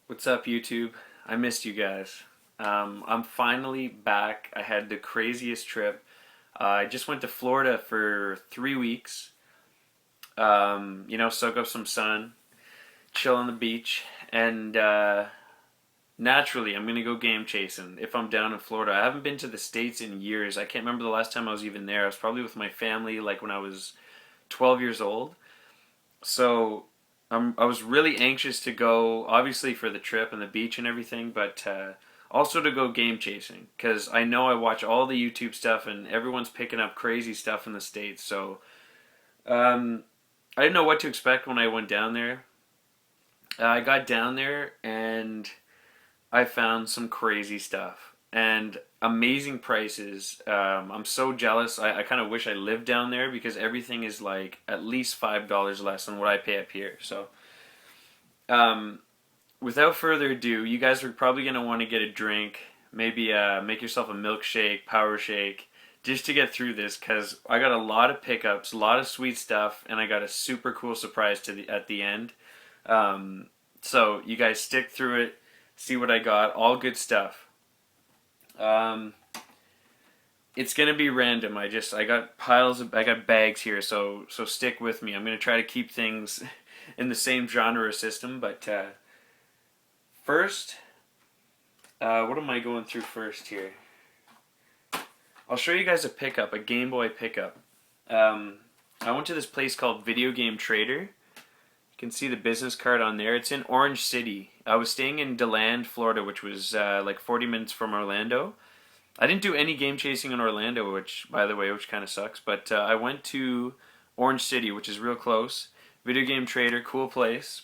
What's up, YouTube? I missed you guys. I'm finally back. I had the craziest trip. I just went to Florida for 3 weeks. Soak up some sun, chill on the beach, and naturally, I'm gonna go game chasing if I'm down in Florida. I haven't been to the States in years. I can't remember the last time I was even there. I was probably with my family, like when I was 12 years old. So I was really anxious to go, obviously for the trip and the beach and everything, but also to go game chasing because I know I watch all the YouTube stuff and everyone's picking up crazy stuff in the States. So I didn't know what to expect when I went down there. I got down there and I found some crazy stuff and amazing prices. I'm so jealous. I kind of wish I lived down there because everything is like at least $5 less than what I pay up here. So, without further ado, you guys are probably going to want to get a drink, maybe make yourself a milkshake, power shake, just to get through this because I got a lot of pickups, a lot of sweet stuff, and I got a super cool surprise at the end. So you guys stick through it. See what I got. All good stuff. It's gonna be random. I got bags here, so stick with me. I'm gonna try to keep things in the same genre or system. But first, what am I going through first here? I'll show you guys a pickup, a Game Boy pickup. I went to this place called Video Game Trader. You can see the business card on there. It's in Orange City. I was staying in DeLand, Florida, which was like 40 minutes from Orlando. I didn't do any game chasing in Orlando, which kind of sucks. But I went to Orange City, which is real close. Video Game Trader, cool place.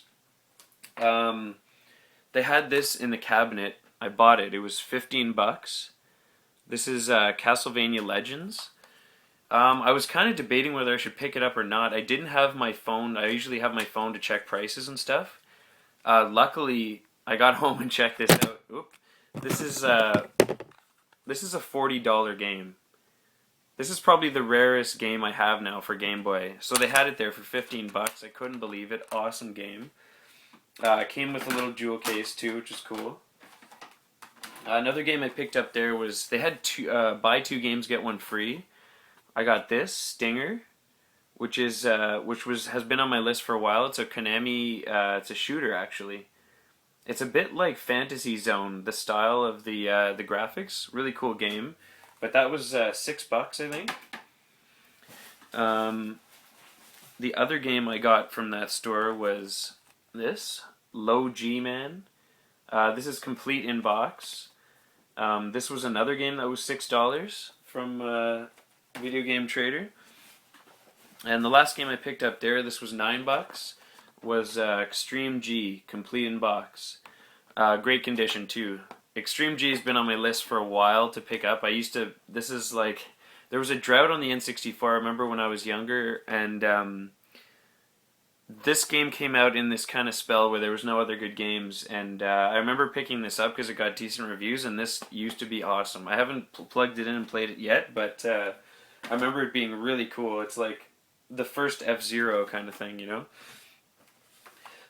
They had this in the cabinet. I bought it. It was $15. This is Castlevania Legends. I was kind of debating whether I should pick it up or not. I didn't have my phone. I usually have my phone to check prices and stuff. Luckily, I got home and checked this out. Oop. This is a $40 game. This is probably the rarest game I have now for Game Boy. So they had it there for $15. I couldn't believe it. Awesome game. It came with a little jewel case too, which is cool. Another game I picked up there was they had buy 2 games get 1 free. I got this Stinger, which has been on my list for a while. It's a Konami. It's a shooter actually. It's a bit like Fantasy Zone, the style of the graphics. Really cool game, but that was $6, I think. The other game I got from that store was this Logie Man. This is complete in box. This was another game that was $6 from Video Game Trader. And the last game I picked up there, this was $9, was Extreme G, complete in box. Great condition too. Extreme G has been on my list for a while to pick up. This is like, there was a drought on the N64, I remember when I was younger, and this game came out in this kind of spell where there was no other good games, and I remember picking this up because it got decent reviews, and this used to be awesome. I haven't plugged it in and played it yet, but I remember it being really cool. It's like the first F-Zero kind of thing, you know?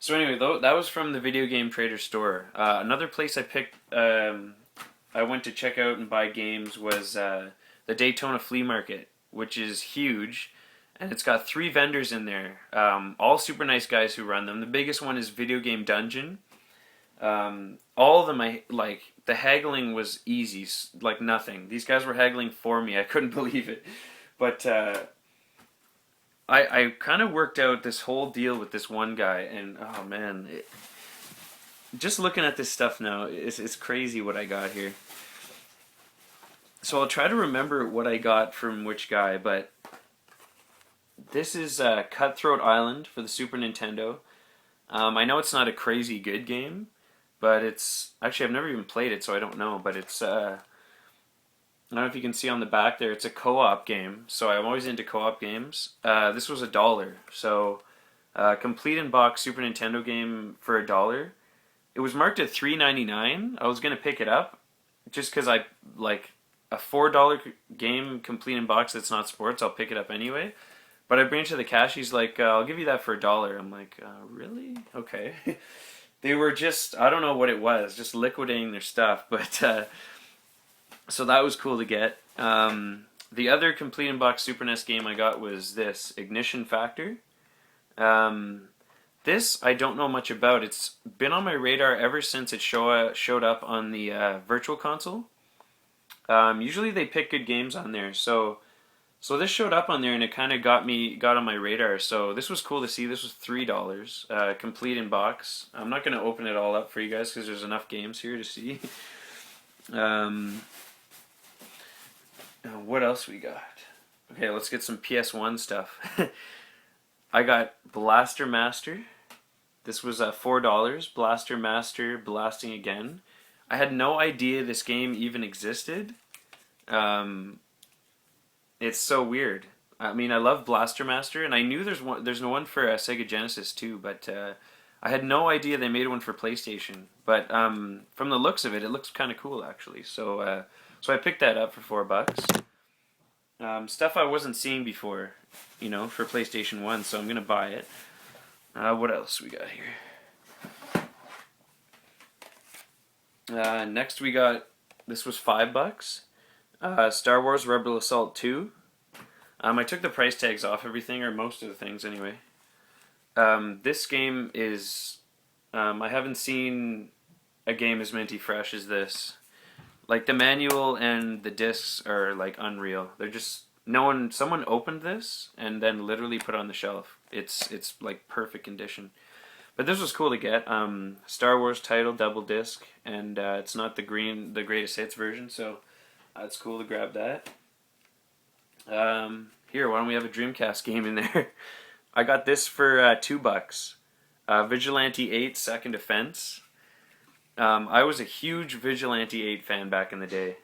So anyway, that was from the Video Game Trader store. Another place I went to check out and buy games was the Daytona Flea Market, which is huge. And it's got 3 vendors in there, all super nice guys who run them. The biggest one is Video Game Dungeon. All of them, the haggling was easy, like nothing. These guys were haggling for me. I couldn't believe it. But I kind of worked out this whole deal with this one guy, and oh man, just looking at this stuff now, it's crazy what I got here. So I'll try to remember what I got from which guy, but this is Cutthroat Island for the Super Nintendo. I know it's not a crazy good game, but it's... Actually, I've never even played it, so I don't know, but it's... I don't know if you can see on the back there, it's a co-op game, so I'm always into co-op games. This was $1, so complete in box Super Nintendo game for $1. It was marked at $3.99. I was going to pick it up, just because I like a $4 game complete in box that's not sports, I'll pick it up anyway. But I bring it to the cash. He's like, I'll give you that for $1. I'm like, really? Okay. They were just, I don't know what it was, just liquidating their stuff. But so that was cool to get. The other complete in box Super NES game I got was this Ignition Factor. This I don't know much about. It's been on my radar ever since it showed up on the Virtual Console. Usually they pick good games on there, so this showed up on there and it kind of got on my radar. So this was cool to see. This was $3, complete in box. I'm not going to open it all up for you guys because there's enough games here to see. What else we got? Okay, let's get some PS1 stuff. I got Blaster Master. This was $4. Blaster Master, Blasting Again. I had no idea this game even existed. It's so weird. I mean, I love Blaster Master, and I knew there's no one for Sega Genesis too, but I had no idea they made one for PlayStation. But from the looks of it, it looks kind of cool actually. So I picked that up for $4. Stuff I wasn't seeing before, you know, for PlayStation 1, so I'm gonna buy it. What else we got here? Next we got, this was $5. Star Wars Rebel Assault 2. I took the price tags off everything, or most of the things anyway. This game is, I haven't seen a game as minty fresh as this. Like the manual and the discs are like unreal. They're just, someone opened this and then literally put it on the shelf. It's like perfect condition. But this was cool to get. Star Wars title, double disc, and it's not the greatest hits version, so it's cool to grab that. Here, why don't we have a Dreamcast game in there? I got this for $2. Vigilante 8 Second Offense. I was a huge Vigilante 8 fan back in the day.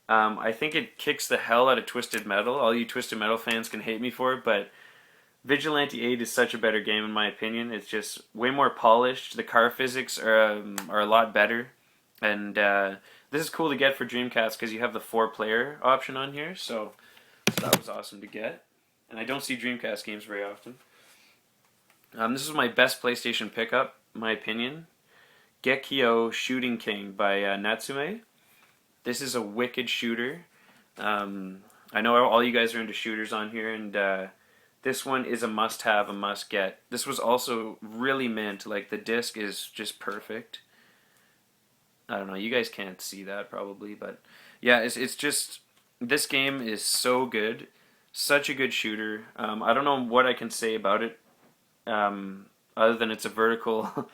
I think it kicks the hell out of Twisted Metal. All you Twisted Metal fans can hate me for it, but Vigilante 8 is such a better game in my opinion. It's just way more polished. The car physics are a lot better. And this is cool to get for Dreamcast because you have the 4-player option on here. So that was awesome to get. And I don't see Dreamcast games very often. This is my best PlayStation pickup, in my opinion. Gekio Shooting King by Natsume. This is a wicked shooter. I know all you guys are into shooters on here, and this one is a must-have, a must-get. This was also really mint. Like, the disc is just perfect. I don't know, you guys can't see that probably, but yeah, it's just, this game is so good. Such a good shooter. I don't know what I can say about it, other than it's a vertical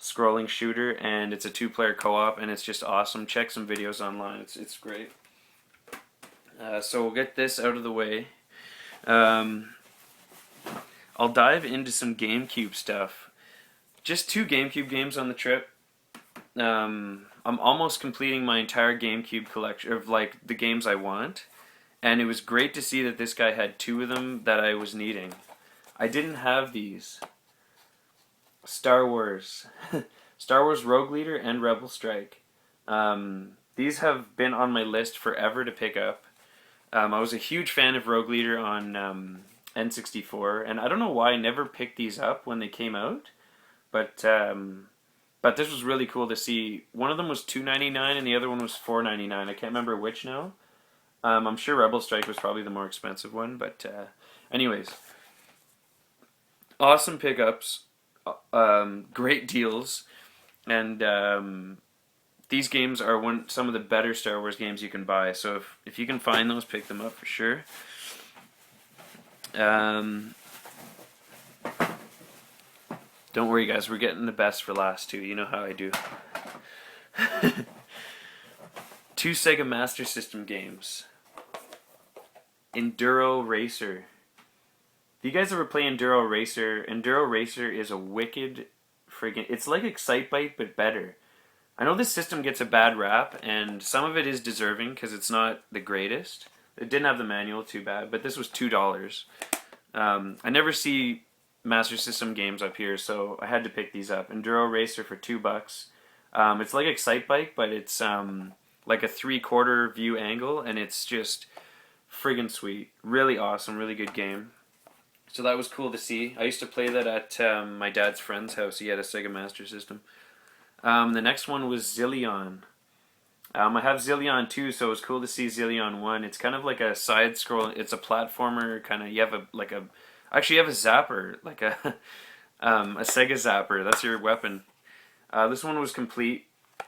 scrolling shooter, and it's a 2-player co-op, and it's just awesome. Check some videos online. It's great. So we'll get this out of the way. I'll dive into some GameCube stuff. Just 2 GameCube games on the trip. I'm almost completing my entire GameCube collection of like the games I want, and it was great to see that this guy had 2 of them that I was needing. I didn't have these. Star Wars. Star Wars Rogue Leader and Rebel Strike. These have been on my list forever to pick up. I was a huge fan of Rogue Leader on N64, and I don't know why I never picked these up when they came out, but this was really cool to see. One of them was $2.99 and the other one was $4.99. I can't remember which now. I'm sure Rebel Strike was probably the more expensive one, but anyways. Awesome pickups. Great deals, and these games are some of the better Star Wars games you can buy. So if you can find those, pick them up for sure. Don't worry, guys. We're getting the best for last too. You know how I do. 2 Sega Master System games. Enduro Racer. If you guys ever play Enduro Racer, Enduro Racer is a wicked friggin'... It's like Excitebike, but better. I know this system gets a bad rap, and some of it is deserving, because it's not the greatest. It didn't have the manual, too bad, but this was $2. I never see Master System games up here, so I had to pick these up. Enduro Racer for $2. It's like Excitebike, but it's like a 3/4 view angle, and it's just friggin' sweet. Really awesome, really good game. So that was cool to see. I used to play that at my dad's friend's house. He had a Sega Master System. The next one was Zillion. I have Zillion 2, so it was cool to see Zillion 1. It's kind of like a side scroll. It's a platformer kind of. You have actually you have a zapper, like a Sega zapper. That's your weapon. This one was complete.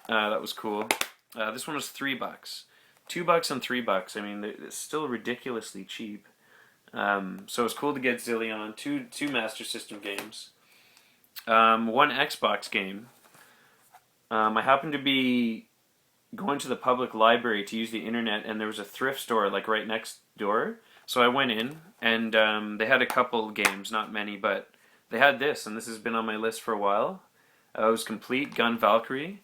That was cool. This one was $3, $2 and $3. I mean, it's still ridiculously cheap. So it was cool to get Zillion, two Master System games, one Xbox game. I happened to be going to the public library to use the internet, and there was a thrift store like right next door. So I went in, and they had a couple games, not many, but they had this, and this has been on my list for a while. It was complete Gun Valkyrie.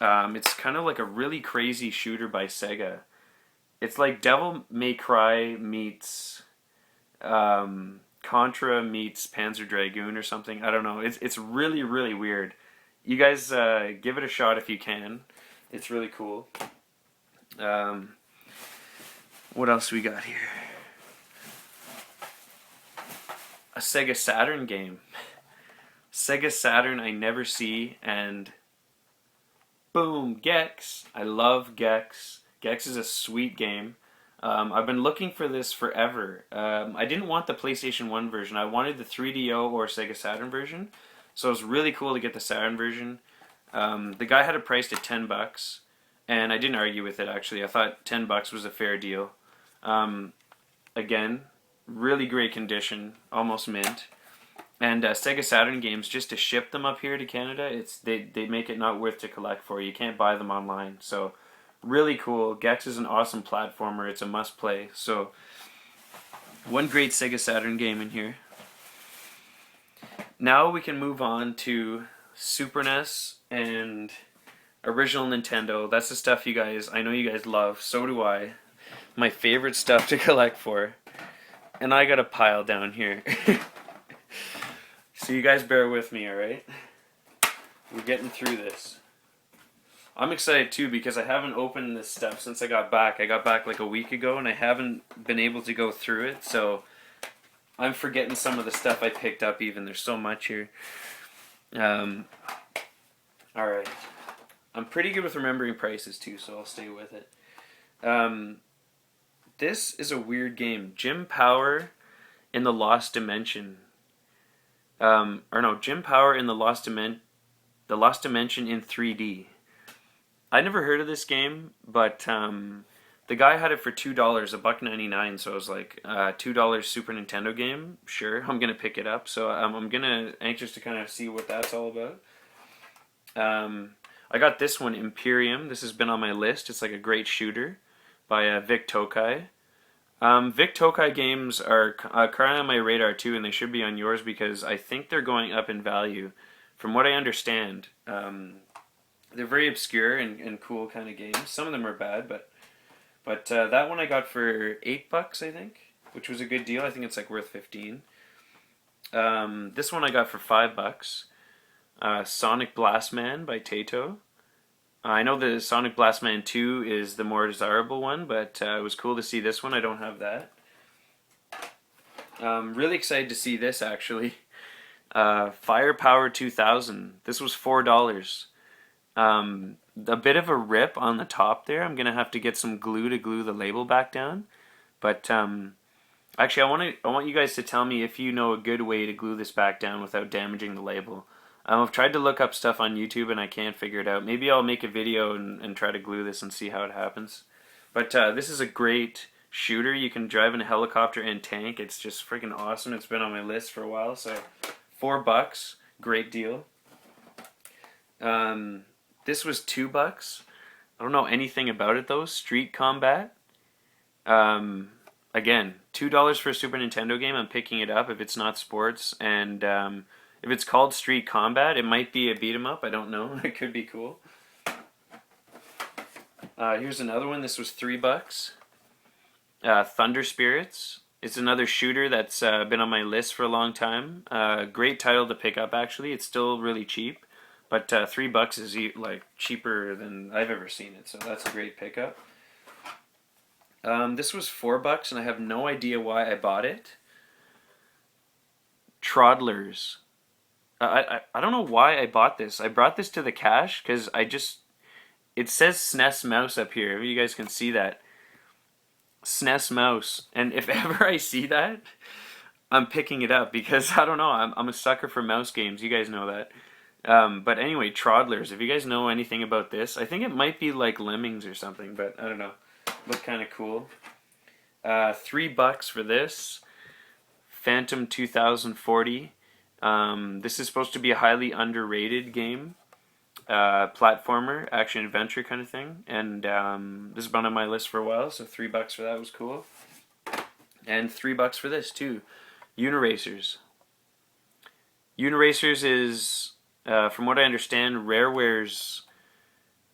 It's kind of like a really crazy shooter by Sega. It's like Devil May Cry meets Contra meets Panzer Dragoon or something. I don't know. It's really, really weird. You guys give it a shot if you can. It's really cool. What else we got here? A Sega Saturn game. Sega Saturn I never see, and boom, Gex. I love Gex. Gex is a sweet game. I've been looking for this forever. I didn't want the PlayStation 1 version. I wanted the 3DO or Sega Saturn version. So it was really cool to get the Saturn version. The guy had it priced at $10, and I didn't argue with it, actually. I thought $10 was a fair deal. Again, really great condition, almost mint. And Sega Saturn games, just to ship them up here to Canada, they make it not worth to collect for. You can't buy them online. So really cool. Gex is an awesome platformer. It's a must play. So one great Sega Saturn game in here. Now we can move on to Super NES and original Nintendo. That's the stuff I know you guys love. So do I. My favorite stuff to collect for. And I got a pile down here. So you guys bear with me, alright? We're getting through this. I'm excited too because I haven't opened this stuff since I got back. I got back like a week ago and I haven't been able to go through it, so I'm forgetting some of the stuff I picked up even. There's so much here. Alright. I'm pretty good with remembering prices too, so I'll stay with it. This is a weird game. Jim Power in the Lost Dimension. Jim Power in the Lost Dimension in 3D. I never heard of this game, but the guy had it for $2, $1.99. So I was like, $2 Super Nintendo game. Sure, I'm gonna pick it up. So I'm anxious to kind of see what that's all about. I got this one, Imperium. This has been on my list. It's like a great shooter by Vic Tokai. Vic Tokai games are currently on my radar too, and they should be on yours because I think they're going up in value. From what I understand, they're very obscure and cool kind of games. Some of them are bad, but that one I got for $8, I think, which was a good deal. I think it's like worth 15. This one I got for $5. Sonic Blastman by Taito. I know the Sonic Blastman 2 is the more desirable one, but it was cool to see this one. I don't have that. Really excited to see this, actually. Firepower 2000. This was $4. A bit of a rip on the top there. I'm going to have to get some glue to glue the label back down. But actually, I want you guys to tell me if you know a good way to glue this back down without damaging the label. I've tried to look up stuff on YouTube and I can't figure it out. Maybe I'll make a video and try to glue this and see how it happens. But this is a great shooter. You can drive in a helicopter and tank. It's just freaking awesome. It's been on my list for a while. So $4, great deal. This was $2. I don't know anything about it though. Street Combat. Again, $2 for a Super Nintendo game. I'm picking it up if it's not sports. And if it's called Street Combat, it might be a beat 'em up. I don't know. It could be cool. Here's another one. This was $3. Thunder Spirits. It's another shooter that's been on my list for a long time. Great title to pick up, actually. It's still really cheap. But $3 is like cheaper than I've ever seen it. So that's a great pickup. This was $4 and I have no idea why I bought it. Trod Leurs. I don't know why I bought this. I brought this to the cache because it says SNES mouse up here. You guys can see that. SNES mouse. And if ever I see that, I'm picking it up because I don't know. I'm a sucker for mouse games. You guys know that. But anyway, Trod Leurs. If you guys know anything about this, I think it might be like Lemmings or something, but I don't know. Look kind of cool. $3 for this. Phantom 2040. This is supposed to be a highly underrated game. Platformer, action adventure kind of thing. And this has been on my list for a while, so $3 for that was cool. And $3 for this too. Yuna Racers. Yuna Racers is, from what I understand, Rareware's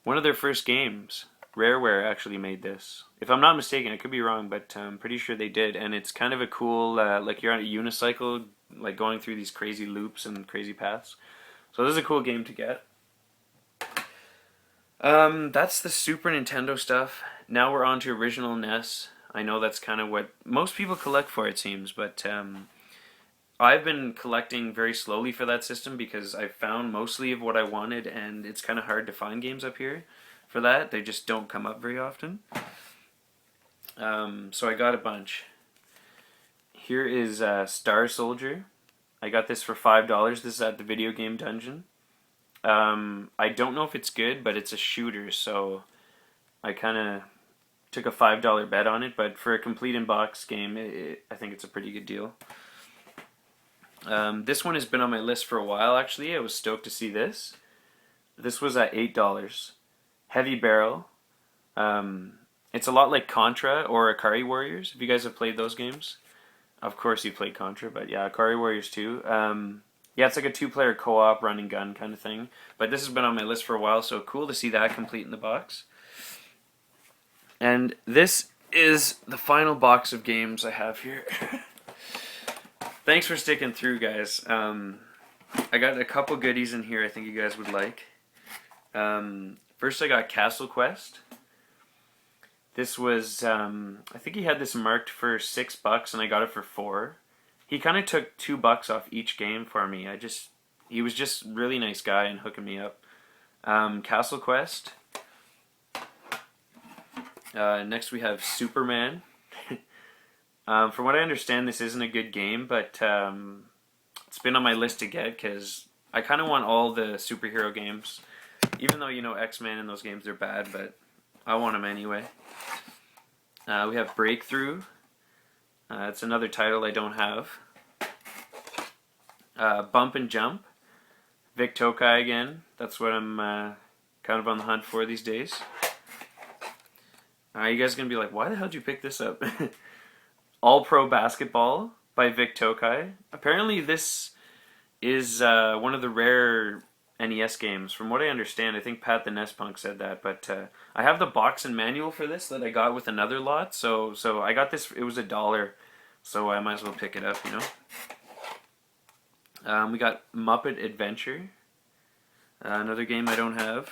one of their first games. Rareware actually made this. If I'm not mistaken, I could be wrong, but I'm pretty sure they did. And it's kind of a cool, like you're on a unicycle, like going through these crazy loops and crazy paths. So this is a cool game to get. That's the Super Nintendo stuff. Now we're on to original NES. I know that's kind of what most people collect for, it seems, but I've been collecting very slowly for that system because I found mostly of what I wanted, and it's kind of hard to find games up here for that. They just don't come up very often. So I got a bunch. Here is Star Soldier. I got this for $5. This is at the Video Game Dungeon. I don't know if it's good, but it's a shooter, so I kind of took a $5 bet on it, but for a complete in-box game, I think it's a pretty good deal. This one has been on my list for a while, actually. I was stoked to see this. This was at $8. Heavy Barrel. It's a lot like Contra or Akari Warriors, if you guys have played those games. Of course you played Contra, but yeah, Akari Warriors too. Yeah, it's like a two-player co-op run and gun kind of thing. But this has been on my list for a while, so cool to see that complete in the box. And this is the final box of games I have here. Thanks for sticking through, guys. I got a couple goodies in here I think you guys would like. First I got Castle Quest. This was, I think he had this marked for $6 and I got it for $4. He kind of took $2 off each game for me. He was just a really nice guy and hooking me up. Castle Quest. Next we have Superman. From what I understand, this isn't a good game, but it's been on my list to get because I kind of want all the superhero games. Even though, you know, X-Men and those games, they're bad, but I want them anyway. We have Breakthrough. It's another title I don't have. Bump and Jump. Vic Tokai again. That's what I'm kind of on the hunt for these days. You guys are going to be like, why the hell did you pick this up? All Pro Basketball by Vic Tokai. Apparently this is one of the rare NES games. From what I understand, I think Pat the NES Punk said that, but I have the box and manual for this that I got with another lot, so I got this, it was $1, so I might as well pick it up, you know. We got Muppet Adventure, another game I don't have.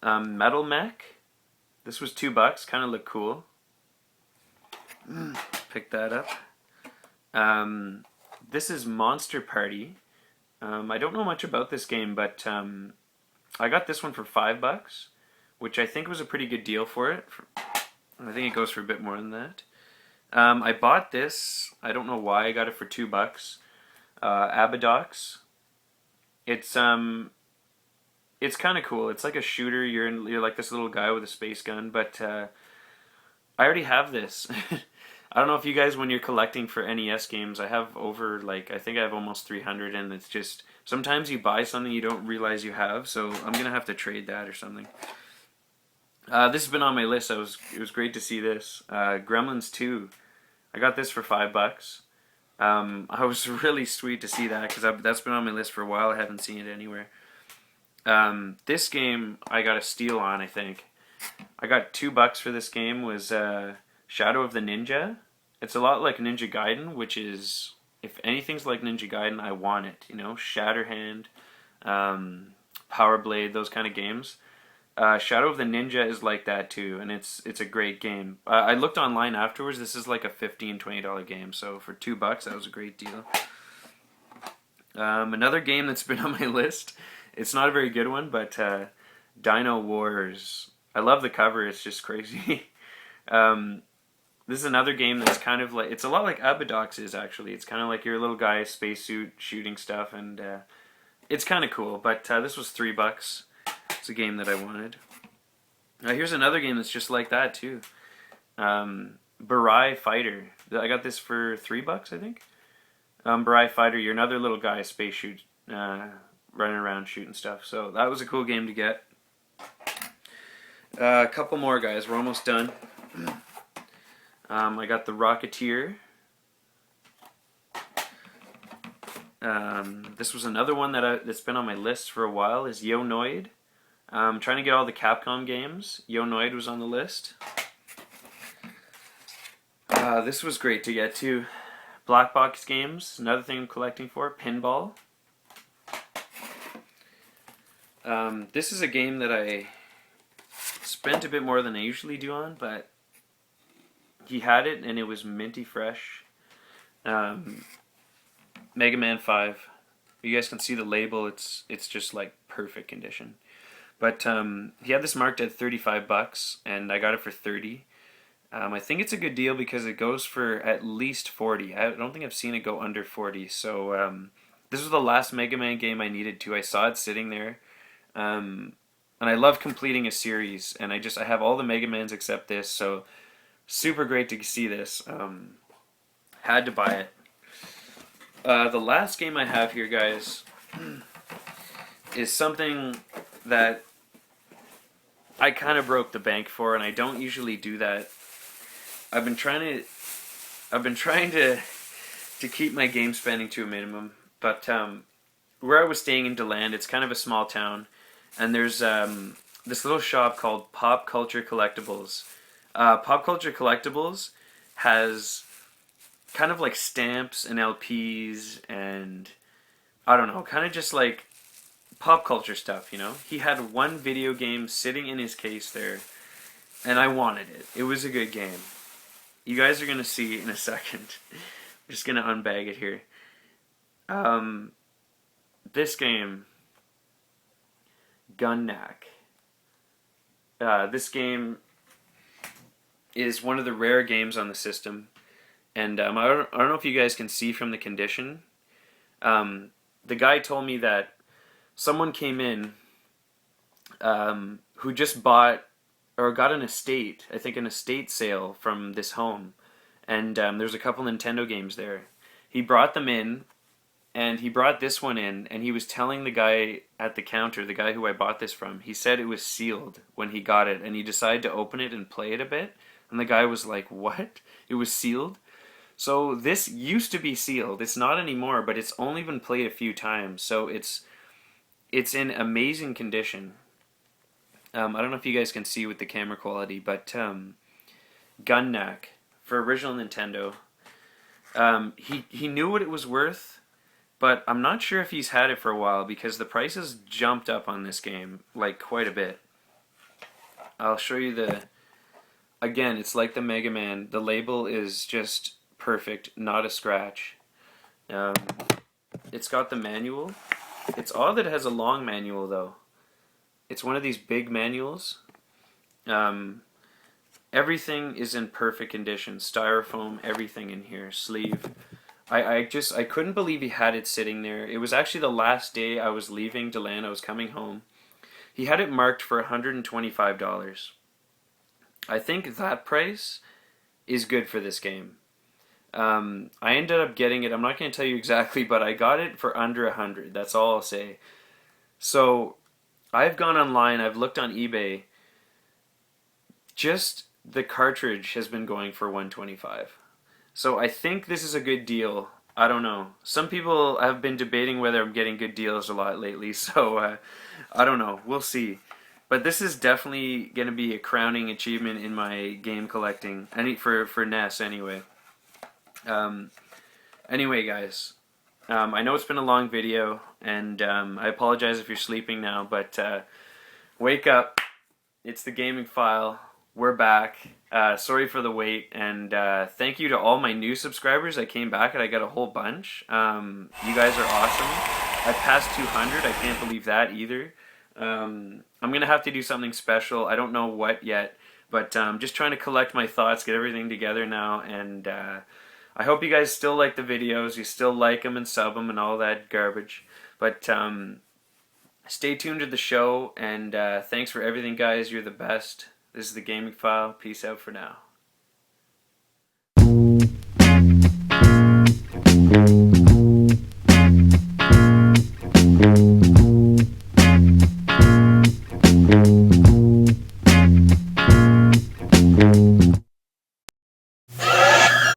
Metal Mech, this was $2, kind of looked cool. Pick that up. This is Monster Party. I don't know much about this game, but I got this one for $5, which I think was a pretty good deal for it. I think it goes for a bit more than that. I bought this. I don't know why I got it for $2. Abadox. It's kind of cool. It's like a shooter. You're like this little guy with a space gun, but I already have this. I don't know if you guys, when you're collecting for NES games, I have over, like, I think I have almost 300, and it's just, sometimes you buy something you don't realize you have, so I'm going to have to trade that or something. This has been on my list. It was great to see this. Gremlins 2. I got this for $5. I was really sweet to see that, because that's been on my list for a while. I haven't seen it anywhere. This game, I got a steal on, I think. I got $2 for this game, was Shadow of the Ninja. It's a lot like Ninja Gaiden, which is, if anything's like Ninja Gaiden, I want it. You know, Shatterhand, Power Blade, those kind of games. Shadow of the Ninja is like that too, and it's a great game. I looked online afterwards. This is like a $15, $20 game, so for $2, that was a great deal. Another game that's been on my list. It's not a very good one, but Dino Wars. I love the cover. It's just crazy. This is another game that's kind of like, it's a lot like Abadox is actually. It's kind of like your little guy spacesuit shooting stuff, and it's kind of cool. But this was $3. It's a game that I wanted. Here's another game that's just like that too. BRY Fighter. I got this for $3, I think. BRY Fighter. You're another little guy space shoot, running around shooting stuff. So that was a cool game to get. A couple more, guys. We're almost done. I got the Rocketeer. This was another one that's been on my list for a while. Is Yonoid. Trying to get all the Capcom games. Yonoid was on the list. This was great to get too. Black box games. Another thing I'm collecting for. Pinball. This is a game that I spent a bit more than I usually do on, but he had it and it was minty fresh. Mega Man 5. You guys can see the label. It's just like perfect condition. But he had this marked at $35 and I got it for $30. I think it's a good deal because it goes for at least $40. I don't think I've seen it go under $40. So this was the last Mega Man game I needed to. I saw it sitting there. And I love completing a series, and I have all the Mega Mans except this, so super great to see this. Had to buy it. The last game I have here, guys, is something that I kind of broke the bank for, and I don't usually do that. I've been trying to keep my game spending to a minimum, but where I was staying in DeLand, it's kind of a small town. And there's this little shop called Pop Culture Collectibles. Pop Culture Collectibles has kind of like stamps and LPs and, I don't know, kind of just like pop culture stuff, you know? He had one video game sitting in his case there, and I wanted it. It was a good game. You guys are going to see in a second. I'm just going to unbag it here. This game... GUN NAC. This game is one of the rare games on the system, and I don't know if you guys can see from the condition. The guy told me that someone came in who just bought or got an estate, I think an estate sale from this home, and there's a couple Nintendo games there. He brought them in. And he brought this one in, and he was telling the guy at the counter, the guy who I bought this from, he said it was sealed when he got it, and he decided to open it and play it a bit, and the guy was like, what? It was sealed? So this used to be sealed. It's not anymore, but it's only been played a few times, so it's in amazing condition. I don't know if you guys can see with the camera quality, but GUN NAC for original Nintendo. He knew what it was worth. But I'm not sure if he's had it for a while because the prices jumped up on this game, like quite a bit. I'll show you again, it's like the Mega Man. The label is just perfect, not a scratch. It's got the manual. It's odd that it has a long manual though. It's one of these big manuals. Everything is in perfect condition. Styrofoam, everything in here. Sleeve. I couldn't believe he had it sitting there. It was actually the last day I was leaving DeLand. I was coming home. He had it marked for $125. I think that price is good for this game. I ended up getting it. I'm not going to tell you exactly, but I got it for under $100. That's all I'll say. So I've gone online. I've looked on eBay. Just the cartridge has been going for $125. So I think this is a good deal. I don't know. Some people have been debating whether I'm getting good deals a lot lately, so I don't know. We'll see. But this is definitely going to be a crowning achievement in my game collecting, for NES anyway. Anyway, guys, I know it's been a long video, and I apologize if you're sleeping now, but wake up. It's the gaming file. We're back. Sorry for the wait, and thank you to all my new subscribers. I came back and I got a whole bunch. You guys are awesome. I passed 200. I can't believe that either. I'm going to have to do something special. I don't know what yet, but just trying to collect my thoughts, get everything together now, and I hope you guys still like the videos. You still like them and sub them and all that garbage. But stay tuned to the show, and thanks for everything, guys. You're the best. This is the Gaming File. Peace out for now.